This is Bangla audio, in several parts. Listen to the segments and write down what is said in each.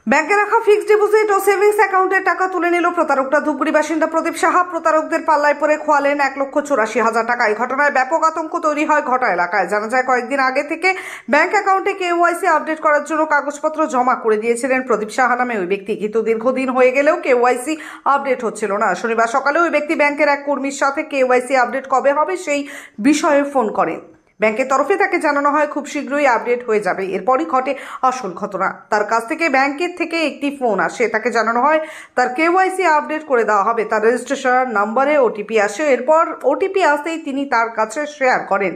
ব্যাংকে রাখা ফিক্সড ডিপোজিট ও সেভিংস অ্যাকাউন্টের টাকা তুলে নিল প্রতারকরা। ধূপগুড়ি বাসিন্দা প্রদীপ সাহা প্রতারকদের পাল্লায় পড়ে খোয়ালেন 1,84,000 টাকা। এই ঘটনায় ব্যাপক আতঙ্ক তৈরি হয় ঘটা এলাকায়। জানা যায়, কয়েকদিন আগে থেকে ব্যাংক অ্যাকাউন্টে কেওয়াইসি আপডেট করার জন্য কাগজপত্র জমা করে দিয়েছিলেন প্রদীপ সাহা নামে ওই ব্যক্তি, কিন্তু দীর্ঘদিন হয়ে গেলেও কেওয়াইসি আপডেট হচ্ছিল না। শনিবার সকালে ওই ব্যক্তি ব্যাংকের এক কর্মীর সাথে কেওয়াইসি আপডেট কবে হবে সেই বিষয়ে ফোন করেন। ব্যাংকের তরফে তাকে জানানো হয় খুব শীঘ্রই আপডেট হয়ে যাবে। এরপরই ঘটে আসল ঘটনা। তার কাছ থেকে ব্যাংকের থেকে একটি ফোন আসে। তাকে জানানো হয় তার কেওয়াইসি আপডেট করে দেওয়া হবে। তার রেজিস্ট্রেশন নাম্বারে ওটিপি আসে। এরপর ওটিপি আসতেই তিনি তার কাছে শেয়ার করেন।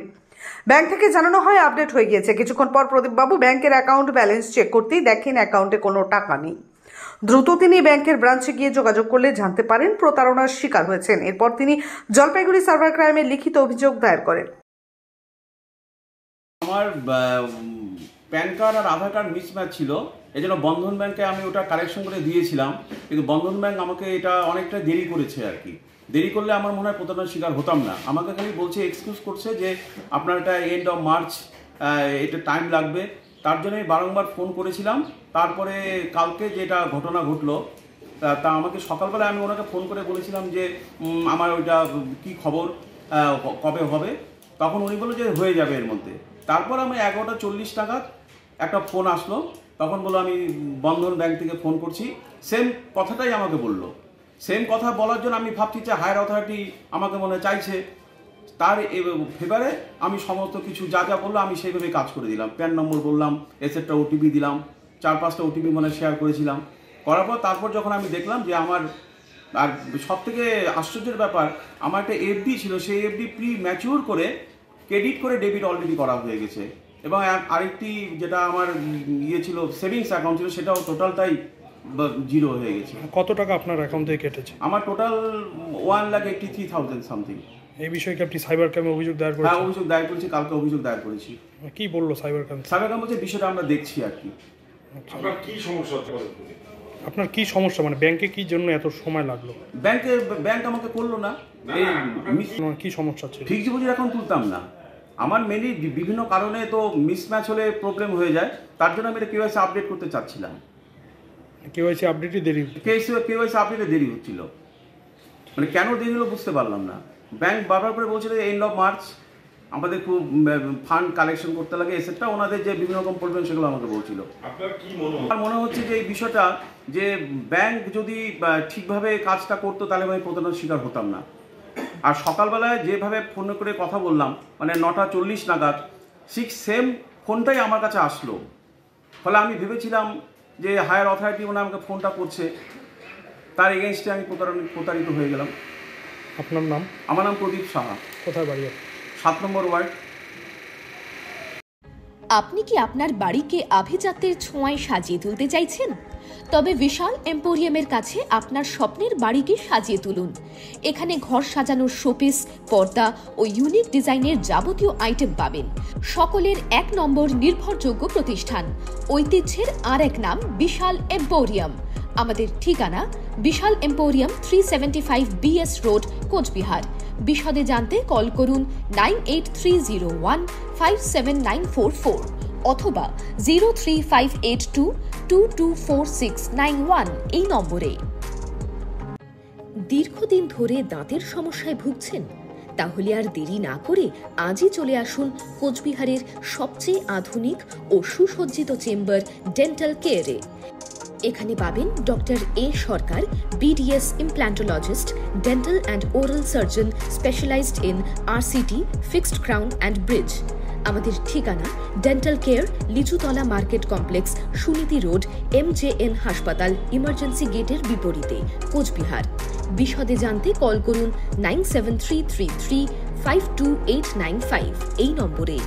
ব্যাংক থেকে জানানো হয় আপডেট হয়ে গিয়েছে। কিছুক্ষণ পর প্রদীপবাবু ব্যাংকের অ্যাকাউন্ট ব্যালেন্স চেক করতেই দেখেন অ্যাকাউন্টে কোনো টাকা নেই। দ্রুত তিনি ব্যাংকের ব্রাঞ্চে গিয়ে যোগাযোগ করলে জানতে পারেন প্রতারণার শিকার হয়েছেন। এরপর তিনি জলপাইগুড়ি সাইবার ক্রাইমে লিখিত অভিযোগ দায়ের করেন। আমার প্যান কার্ড আর আধার কার্ড মিসম্যাচ ছিল, এই জন্য বন্ধন ব্যাংকে আমি ওটা কারেকশন করে দিয়েছিলাম, কিন্তু বন্ধন ব্যাংক আমাকে এটা অনেকটা দেরি করেছে আর কি। দেরি করলে আমার মনে হয় প্রতারণার শিকার হতাম না। আমাকে খালি বলছে, এক্সকিউজ করছে যে আপনার এটা এন্ড অফ মার্চ, এটা টাইম লাগবে। তার জন্য আমি বারংবার ফোন করেছিলাম। তারপরে কালকে যেটা ঘটনা ঘটলো, তা আমাকে সকালবেলা আমি ওনাকে ফোন করে বলেছিলাম যে আমার ওইটা কি খবর, কবে হবে। তখন উনি বললো যে হয়ে যাবে এর মধ্যে। তারপর আমি 11:40 নাগাদ একটা ফোন আসলো। তখন বললো আমি বন্ধন ব্যাংক থেকে ফোন করছি। সেম কথাটাই আমাকে বললো। সেম কথা বলার জন্য আমি ভাবছি যে হায়ার অথরিটি আমাকে মনে চাইছে। তার ফেভারে আমি সমস্ত কিছু যা যা বললো আমি সেইভাবে কাজ করে দিলাম। প্যান নম্বর বললাম, এসেটটা ওটিপি দিলাম, 4-5টা ওটিপি শেয়ার করেছিলাম। করার পর তারপর যখন আমি দেখলাম যে আমার, আর সব থেকে আশ্চর্যের ব্যাপার, আমার একটা এফডি ছিল, সেই এফডি প্রি ম্যাচিউর করে ক্রেডিট করে ডেবিট অলরেডি করা হয়ে গেছে। এবং আরেকটি যেটা আমার ছিল সেভিংস অ্যাকাউন্ট ছিল, সেটাও টোটালটাই জিরো হয়ে গেছে। কত টাকা আপনার অ্যাকাউন্ট থেকে কেটেছে? আমার টোটাল 1,83,000 সামথিং। এই বিষয়ে কি আপনি সাইবার ক্রাইমে অভিযোগ দায়ের করেছেন? হ্যাঁ, অভিযোগ দায়ের করেছি, কালকে অভিযোগ দায়ের করেছি। কি বললো সাইবার ক্রাইম? সাইবার ক্রাইম বলছে বিষয়টা আমরা দেখছি আর কি। আপনার কি সমস্যা হচ্ছে? আপনার কি সমস্যা, মানে ব্যাংকে কি জন্য এত সময় লাগলো? ব্যাংক আমাকে করলো না। কি সমস্যা ছিল? ফিক্সড ডিপোজিট এখন তুলতাম না। আমার মেনলি বিভিন্ন কারণে তো মিসম্যাচ হলে প্রবলেম হয়ে যায়। তার জন্য আমি কেওয়াইসি আপডেট করতে চাচ্ছিলাম। কেওয়াইসি আপডেটই দেরি? কেওয়াইসি আপডেটে দেরি হচ্ছিল। মানে কেন দেরি হলো বুঝতে পারলাম না। ব্যাংক বারবার করে বলছিল এন্ড অফ মার্চ, আমাদের খুব ফান্ড কালেকশন করতে লাগে, এসেটটা ওনাদের যে বিভিন্ন রকম প্রবলেম সেগুলো আমাকে বলছিল। আমার মনে হচ্ছে যে এই বিষয়টা, যে ব্যাংক যদি ঠিকভাবে কাজটা করতো তাহলে আমি প্রতারণার শিকার হতাম না। আর সকালবেলায় যেভাবে ফোন করে কথা বললাম, মানে 9:40 নাগাদ, ঠিক সেম ফোনটাই আমার কাছে আসলো। ফলে আমি ভেবেছিলাম যে হায়ার অথরিটি মনে আমাকে ফোনটা করছে, তার এগেনস্টে আমি প্রতারিত হয়ে গেলাম। আপনার নাম? আমার নাম প্রদীপ সাহা। কোথায় বাড়ি? 7 নম্বর ওয়ার্ড। আপনি কি আপনার বাড়িকে আভিজাত্যের ছোঁয়ায় সাজিয়ে তুলতে চাইছেন? তবে বিশাল এম্পোরিয়ামের কাছে আপনার স্বপ্নের বাড়িকে সাজিয়ে তুলুন। এখানে ঘর সাজানোর শোপিস, পর্দা ও ইউনিক ডিজাইনের যাবতীয় আইটেম পাবেন। সকলের 1 নম্বর নির্ভরযোগ্য প্রতিষ্ঠান। ঐতিহ্যের আর এক নাম বিশাল এম্পোরিয়াম। আমাদের ঠিকানা বিশাল এম্পোরিয়াম, 375 BS রোড, কোচবিহার। বিশদে জানতে কল করুন 9830157944 অথবা 03582224691 এই নম্বরে। দীর্ঘদিন ধরে দাঁতের সমস্যায় ভুগছেন? তাহলে আর দেরি না করে আজই চলে আসুন কোচবিহারের সবচেয়ে আধুনিক ও সুসজ্জিত চেম্বার ডেন্টাল কেয়ারে। এখানে পাবেন doctor A Sarkar, BDS implantologist, dental and oral surgeon specialized in RCT, fixed crown and bridge. আমাদের ঠিকানা dental care, Lichutala market complex, Suniti road, MJN হাসপাতাল, ইমার্জেন্সি গেটের বিপরীতে, কোচবিহার। বিশদে জানতে কল করুন 97333 52895 এই নম্বরে।